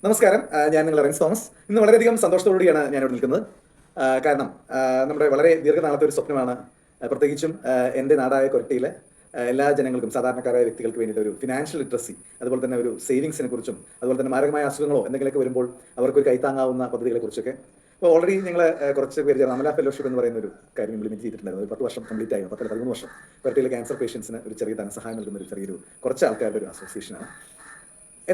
നമസ്കാരം, ഞാൻ നിങ്ങളുടെ റെൻസ് തോമസ്. ഇന്ന് വളരെയധികം സന്തോഷത്തോടുകൂടിയാണ് ഞാനിവിടെ നിൽക്കുന്നത്. കാരണം നമ്മുടെ വളരെ ദീർഘനാളത്തെ ഒരു സ്വപ്നമാണ്, പ്രത്യേകിച്ചും എൻ്റെ നാടായ കൊരട്ടിയിലെ എല്ലാ ജനങ്ങൾക്കും, സാധാരണക്കാരായ വ്യക്തികൾക്ക് വേണ്ടിയിട്ട് ഒരു ഫിനാൻഷ്യൽ ലിറ്ററസി, അതുപോലെ തന്നെ ഒരു സേവിങ്സിനെ കുറിച്ചും, അതുപോലെ തന്നെ മാരകമായ അസുഖങ്ങളോ എന്തെങ്കിലുമൊക്കെ വരുമ്പോൾ അവർക്കൊരു കൈത്താങ്ങാവുന്ന പദ്ധതികളെ കുറിച്ചൊക്കെ. അപ്പോൾ ഓൾറെഡി ഞങ്ങൾ കുറച്ച് പേര് അമല ഫെലോഷിപ്പ് എന്ന് പറയുന്ന ഒരു കാര്യം ഇംപ്ലിമെന്റ് ചെയ്തിട്ടുണ്ടായിരുന്നു. ഒരു 10 വർഷം കംപ്ലീറ്റ് ആയി, 13 വർഷം. കൊരട്ടിയിലെ ക്യാൻസർ പേഷ്യൻസിന് ഒരു ചെറിയ ധനസഹായം നൽകുന്ന ഒരു ചെറിയൊരു കുറച്ച് ആൾക്കാരുടെ ഒരു അസോസിയേഷനാണ്.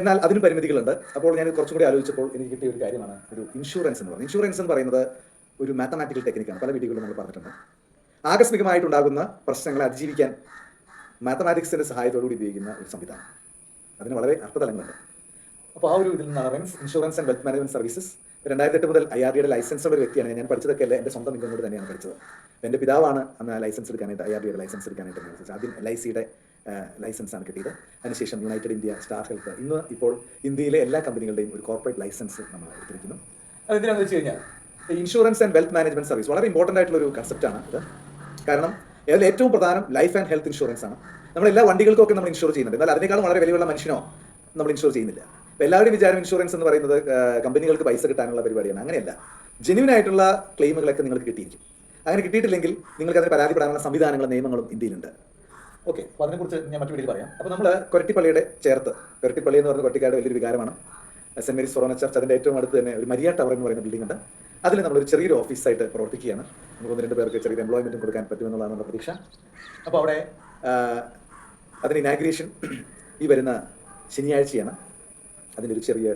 എന്നാൽ അതിന് പരിമിതികളുണ്ട്. അപ്പോൾ ഞാൻ കുറച്ചും കൂടി ആലോചിച്ചപ്പോൾ എനിക്ക് കിട്ടിയ ഒരു കാര്യമാണ് ഒരു ഇൻഷുറൻസ് എന്ന് പറയുന്നത്. ഇൻഷുറൻസ് എന്ന് പറയുന്നത് ഒരു മാത്തമാറ്റിക്കൽ ടെക്നിക്കാണ്. പല വീഡിയോകളും നമ്മൾ പറഞ്ഞിട്ടുണ്ട്. ആകസ്മികമായിട്ടുണ്ടാകുന്ന പ്രശ്നങ്ങളെ അതിജീവിക്കാൻ മാത്തമാറ്റിക്സിന്റെ സഹായത്തോടുകൂടി ഉപയോഗിക്കുന്ന ഒരു സംവിധാനം. അതിന് വളരെ അർത്ഥതലങ്ങളുണ്ട്. അപ്പോൾ ആ ഒരു ഇതിൽ നിന്നാണ് rinse insurance and wealth management services. 2008 മുതൽ IRDയുടെ ലൈസൻസ് ഉള്ള ഒരു വ്യക്തിയാണ് ഞാൻ. പഠിച്ചതൊക്കെ അല്ല, എൻ്റെ സ്വന്തം ഇൻകം കൊണ്ട് തന്നെയാണ് പഠിച്ചത്. എൻ്റെ പിതാവാണ് അന്ന് ലൈസൻസ് എടുക്കാനായിട്ട്, IRDയുടെ ലൈസൻസ് എടുക്കാനായിട്ട് ആദ്യം LICയുടെ ലൈസൻസാണ് കിട്ടിയത്. അതിനുശേഷം യുണൈറ്റഡ് ഇന്ത്യ, സ്റ്റാർ ഹെൽത്ത്, ഇപ്പോൾ ഇന്ത്യയിലെ എല്ലാ കമ്പനികളുടെയും ഒരു കോർപ്പറേറ്റ് ലൈസൻസ് നമ്മൾ എടുത്തിരിക്കുന്നു. അതെന്തിനാണെന്ന് വെച്ച് കഴിഞ്ഞാൽ insurance and wealth management service വളരെ ഇമ്പോർട്ടൻ്റ് ആയിട്ടുള്ള ഒരു കൺസെപ്റ്റാണ് ഇത്. കാരണം അതിൽ ഏറ്റവും പ്രധാനം ലൈഫ് ആൻഡ് ഹെൽത്ത് ഇൻഷുറൻസ് ആണ്. നമ്മൾ എല്ലാ വണ്ടികൾക്കൊക്കെ നമ്മൾ ഇൻഷുർ ചെയ്യുന്നുണ്ട്, എന്നാൽ അതിനേക്കാളും വളരെ വിലയുള്ള മനുഷ്യനോ നമ്മൾ ഇൻഷുർ ചെയ്യുന്നില്ല. അപ്പോൾ എല്ലാവരും വിചാരം ഇൻഷുറൻസ് എന്ന് പറയുന്നത് കമ്പനികൾക്ക് പൈസ കിട്ടാനുള്ള പരിപാടിയാണ്. അങ്ങനെയല്ല, ജെന്യുവൻ ആയിട്ടുള്ള ക്ലെയിമുകളൊക്കെ നിങ്ങൾക്ക് കിട്ടിയിരിക്കും. അങ്ങനെ കിട്ടിയിട്ടില്ലെങ്കിൽ നിങ്ങൾക്ക് അതിന് പരാതിപ്പെടാനുള്ള സംവിധാനങ്ങളും നിയമങ്ങളും ഇന്ത്യയിലുണ്ട്. ഓക്കെ, അപ്പോൾ അതിനെക്കുറിച്ച് ഞാൻ മറ്റു വീട്ടിൽ പറയാം. അപ്പോൾ നമ്മൾ കൊരട്ടിപ്പള്ളിയുടെ ചേർത്ത്, കൊരട്ടിപ്പള്ളി എന്ന് പറയുന്ന കൊരട്ടിക്കാട് വലിയൊരു വികാരമാണ്. സെന്റ് മേരീസ് ഫൊറോന ചർച്ച്, അതിൻ്റെ ഏറ്റവും അടുത്ത് തന്നെ ഒരു മരിയ ടവർ എന്ന് പറയുന്ന ബിൽഡിംഗ് ഉണ്ട്. അതിൽ നമ്മളൊരു ചെറിയൊരു ഓഫീസായിട്ട് പ്രവർത്തിക്കുകയാണ്. നമുക്ക് 1-2 പേർക്ക് ചെറിയ എംപ്ലോയ്മെൻറ്റും കൊടുക്കാൻ പറ്റുമെന്നുള്ളതാണ് നമ്മുടെ പ്രതീക്ഷ. അപ്പോൾ അവിടെ അതിന് ഇനാഗ്രേഷൻ ഈ വരുന്ന ശനിയാഴ്ചയാണ്. അതിൻ്റെ ഒരു ചെറിയ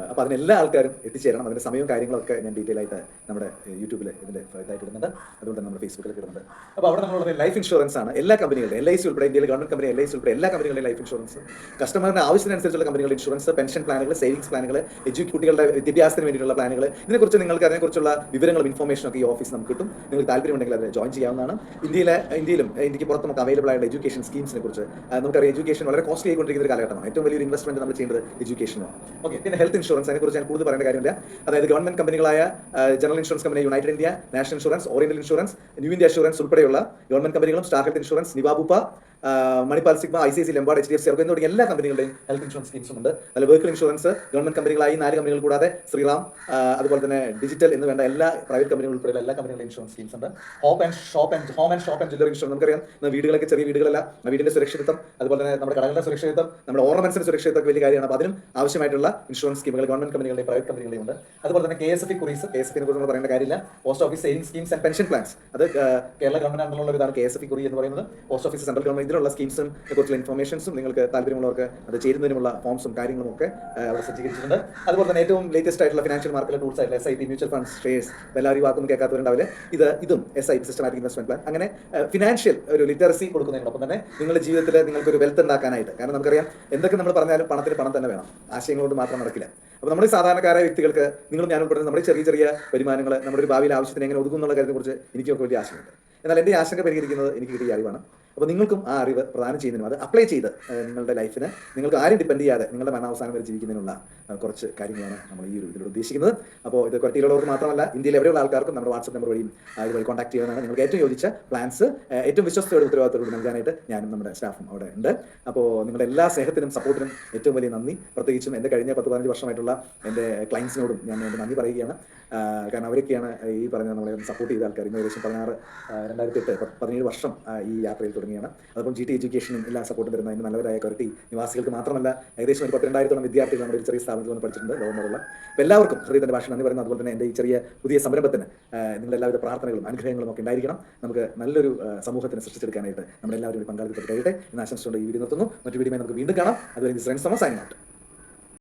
അപ്പോൾ അതിനെല്ലാ ആൾക്കാരും എത്തിച്ചേരണം. അതിൻ്റെ സമയവും കാര്യങ്ങളൊക്കെ ഞാൻ ഡീറ്റെയിൽ ആയിട്ട് നമ്മുടെ യൂട്യൂബിൽ ഇതിൻ്റെ ഇതായിട്ട് ഇടുന്നുണ്ട്, അതുകൊണ്ട് തന്നെ നമ്മുടെ ഫേസ്ബുക്കിൽ ഇടുന്നുണ്ട്. അപ്പോൾ അവിടെ നമ്മളുടെ ലൈഫ് ഇൻഷുറൻസ് ആണ്. എല്ലാ കമ്പനികളുടെ LIC ഉൾപ്പെടെ, ഇന്ത്യയിലെ ഗവൺമെന്റ് കമ്പനി LIC ഉൾപ്പെടെ എല്ലാ കമ്പനികളുടെ ലൈഫ് ഇൻഷുറൻസ്, കസ്റ്റമറിന്റെ ആവശ്യത്തിനനുസരിച്ചുള്ള കമ്പനികളുടെ ഇൻഷുറൻസ്, പെൻഷൻ പ്ലാനുകൾ, സേവിങ്സ് പ്ലാനുകൾ, കുട്ടികളുടെ വിദ്യാഭ്യാസത്തിന് വേണ്ടിയിട്ടുള്ള പ്ലാനുകൾ, ഇതിനെക്കുറിച്ച് നിങ്ങൾക്ക് അതിനെക്കുറിച്ചുള്ള വിവരങ്ങളും ഇൻഫോർമേഷനും ഒക്കെ ഈ ഓഫീസ് നമുക്ക് കിട്ടും. നിങ്ങൾക്ക് താല്പര്യമുണ്ടെങ്കിൽ അത് ജോയിൻ ചെയ്യാവുന്നതാണ്. ഇന്ത്യക്ക് പുറത്ത് നമുക്ക് അവൈലബിൾ ആയിട്ടുള്ള എഡ്യൂക്കേഷൻ സ്കീംസിനെ കുറിച്ച് നമുക്കറിയാം. എഡ്യൂക്കേഷൻ വളരെ കോസ്റ്റ്ലി ആയിക്കൊണ്ടിരിക്കുന്ന ഒരു കാലഘട്ടമാണ്. ഏറ്റവും വലിയൊരു ഇൻവെസ്റ്റ്മെന്റ് നമ്മൾ ചെയ്യേണ്ടത് എഡ്യൂക്കേഷനാണ്. ഓക്കെ, പിന്നെ ഹെൽത്ത് ഇൻഷുറൻസ്, അതിനെക്കുറിച്ച് ഞാൻ കൂടുതൽ പറയേണ്ട കാര്യമില്ല. അതായത് ഗവൺമെന്റ് കമ്പനികളായ general insurance company united India, national insurance, oriental insurance, new India insurance ഉൾപ്പെടെയുള്ള ഗവൺമെന്റ് കമ്പനികളും, star health insurance, Niva Bupa, Manipal Cigna, ICICI Lombard, HDFC എന്ന് തുടങ്ങിയ എല്ലാ കമ്പനികളുടെയും ഹെൽത്ത് ഇൻഷുറൻസ് സ്കീംസും ഉണ്ട്. അതിൽ വെഹിക്കിൾ ഇൻഷുറൻസ് ഗവൺമെന്റ് കമ്പനികളായി 4 കമ്പനികൾ കൂടാതെ ശ്രീറാം, അതുപോലെ തന്നെ ഡിജിറ്റൽ എന്ന് വേണ്ട എല്ലാ പ്രൈവറ്റ് കമ്പനികൾ ഉൾപ്പെടെയുള്ള എല്ലാ കമ്പനികളുടെ ഇൻഷുറൻസ് സ്കീംസ് ഉണ്ട്. Home and shop and jewellery insurance. നമുക്കറിയാം, വീടുകളൊക്കെ ചെറിയ വീടുകളല്ല, വീടിന്റെ സുരക്ഷിതത്വം, അതുപോലെ തന്നെ നമ്മുടെ കടകളുടെ സുരക്ഷിതത്വം, നമ്മുടെ ഓർണമെന്റ്സിന്റെ സുരക്ഷിതത്വം വലിയ കാര്യമാണ്. അപ്പോൾ അതിനും ആവശ്യമായിട്ടുള്ള ഇൻഷുറൻസ് സ്കീമുകൾ ഗവൺമെന്റ് കമ്പനികളുടെയും പ്രൈവറ്റ് കമ്പനികളുടെയും ഉണ്ട്. അതുപോലെ തന്നെ KSFE കുറീസ്, KSFE കുറിച്ച് നമ്മൾ പറയേണ്ട കാര്യമില്ല. Post office saving schemes and pension plans, അത് കേരള ഗവൺമെന്റ് അണ്ടറിലുള്ള ഇതാണ് KSFE കുറി എന്ന് പറയുന്നത്. പോസ്റ്റ് ഓഫീസ്, സെൻട്രൽ ഗവൺമെന്റ്, ഇതിനുള്ള സ്കീംസും കുറിച്ചുള്ള ഇൻഫർമേഷൻസും നിങ്ങൾക്ക് താല്പര്യമുള്ളവർക്ക് അത് ചേരുന്നതിനുള്ള ഫോംസും കാര്യങ്ങളും ഒക്കെ അവിടെ സജ്ജീകരിച്ചിട്ടുണ്ട്. അതുപോലെ തന്നെ ഏറ്റവും ലേറ്റസ്റ്റ് ആയിട്ടുള്ള ഫിനാൻഷ്യൽ മാർക്കറ്റ് ടൂൾസ് ആയിട്ടുള്ള SIP, മ്യൂച്വൽ ഫണ്ട്സ്, ഷെയർസ്, എല്ലാവരും വാക്കൊന്നും കേൾക്കാത്തവരുണ്ടാവില്ല. ഇതും SIP, സിസ്റ്റമാറ്റിക് ഇൻവെസ്റ്റ്മെന്റ് പ്ലാൻ. അങ്ങനെ ഫിനാൻഷ്യൽ ഒരു ലിറ്ററസി കൊടുക്കുന്നതിനൊപ്പം തന്നെ നിങ്ങളുടെ ജീവിതത്തിൽ നിങ്ങൾക്കൊരു വെൽത്ത് ഉണ്ടാക്കാനായിട്ട്, കാരണം നമുക്കറിയാം എന്തൊക്കെ നമ്മൾ പറഞ്ഞാലും പണത്തിന് പണം തന്നെ വേണം, ആശയങ്ങളോട് മാത്രം നടക്കില്ല. അപ്പോൾ നമ്മുടെ സാധാരണക്കാരായ വ്യക്തികൾക്ക്, നിങ്ങളും ഞാനും ഉൾപ്പെടുന്ന നമ്മുടെ ചെറിയ വരുമാനങ്ങൾ നമ്മുടെ ഒരു ഭാവിയിലെ ആവശ്യത്തിന് എങ്ങനെ ഒതുക്കും എന്നുള്ള കാര്യത്തെക്കുറിച്ച് എനിക്കൊക്കെ വലിയ ആശങ്കയുണ്ട്. എന്നാൽ എൻ്റെ ആശങ്ക പരിഹരിക്കുന്നത് എനിക്ക് കിട്ടിയ അറിവാണ്. അപ്പോൾ നിങ്ങൾക്കും ആ അറിവ് പ്രദാനം ചെയ്യുന്നതിനും അത് അപ്ലൈ ചെയ്ത് നിങ്ങളുടെ ലൈഫിന് നിങ്ങൾക്ക് ആരും ഡിപ്പെൻഡ് ചെയ്യാതെ നിങ്ങളുടെ മരണാവസാനം വരെ ജീവിക്കുന്നതിനുള്ള കുറച്ച് കാര്യങ്ങളാണ് നമ്മൾ ഈ ഒരു ഇതിലൂടെ ഉദ്ദേശിക്കുന്നത്. അപ്പോൾ ഇത് കൊരട്ടിയിലുള്ളവർക്ക് മാത്രമല്ല, ഇന്ത്യയിൽ എവിടെയുള്ള ആൾക്കാർക്കും നമ്മുടെ വാട്സ്ആപ്പ് നമ്പർ വഴിയും ഇതുവഴി കോൺടാക്ട് ചെയ്യുന്നതാണ്. നിങ്ങൾക്ക് ഏറ്റവും യോജിച്ച പ്ലാൻസ് ഏറ്റവും വിശ്വസ്തയോടെ ഉത്തരവാദിത്തത്തോടെ നൽകാനായിട്ട് ഞാനും നമ്മുടെ സ്റ്റാഫും അവിടെ ഉണ്ട്. അപ്പോൾ നിങ്ങളുടെ എല്ലാ സ്നേഹത്തിനും സപ്പോർട്ടിനും ഏറ്റവും വലിയ നന്ദി. പ്രത്യേകിച്ചും എൻ്റെ കഴിഞ്ഞ 10-15 വർഷമായിട്ടുള്ള എൻ്റെ ക്ലയൻസിനോടും ഞാൻ എൻ്റെ നന്ദി പറയുകയാണ്. കാരണം അവരൊക്കെയാണ് ഈ പറഞ്ഞ നമ്മളെ സപ്പോർട്ട് ചെയ്ത ആൾക്കാർ. ഇന്ന് ഏകദേശം 2017 വർഷം ഈ യാത്രയിൽ തുടങ്ങിയാണ്. അതുപോലെ GT എഡ്യൂക്കേഷനും എല്ലാ സപ്പോർട്ടും തരുന്ന അതിന് നല്ലവരായ കൊരട്ടി നിവാസികൾക്ക് മാത്രമല്ല, ഏകദേശം ഒരു 32,000 വിദ്യാർത്ഥികൾ നമ്മുടെ ഒരു ചെറിയ സ്ഥാപനത്തിൽ വന്ന് പഠിച്ചിട്ടുണ്ട്, ലോകമുള്ള. അപ്പോൾ എല്ലാവർക്കും ഹൃദയത്തിൻ്റെ ഭാഷ നന്ദി പറയുന്നത്. അതുപോലെ തന്നെ എൻ്റെ ഈ ചെറിയ പുതിയ സംരംഭത്തിന് നിങ്ങളുടെ എല്ലാവിധ പ്രാർത്ഥനകളും അനുഗ്രഹങ്ങളും ഒക്കെ ഉണ്ടായിരിക്കണം. നമുക്ക് നല്ലൊരു സമൂഹത്തിന് സൃഷ്ടിച്ചെടുക്കാനായിട്ട് നമ്മുടെ എല്ലാവരും പങ്കാളിത്തത്തിൽ കഴിയട്ടെ എന്ന് ആശംസിച്ചുകൊണ്ട് ഈ വീഡിയോ നിർത്തുന്നു. മറ്റു വീഡിയോ നമുക്ക് വീണ്ടും കാണാം. അതുവരെ റെൻസ് തോമസ് സൈനിങ് ഔട്ട്.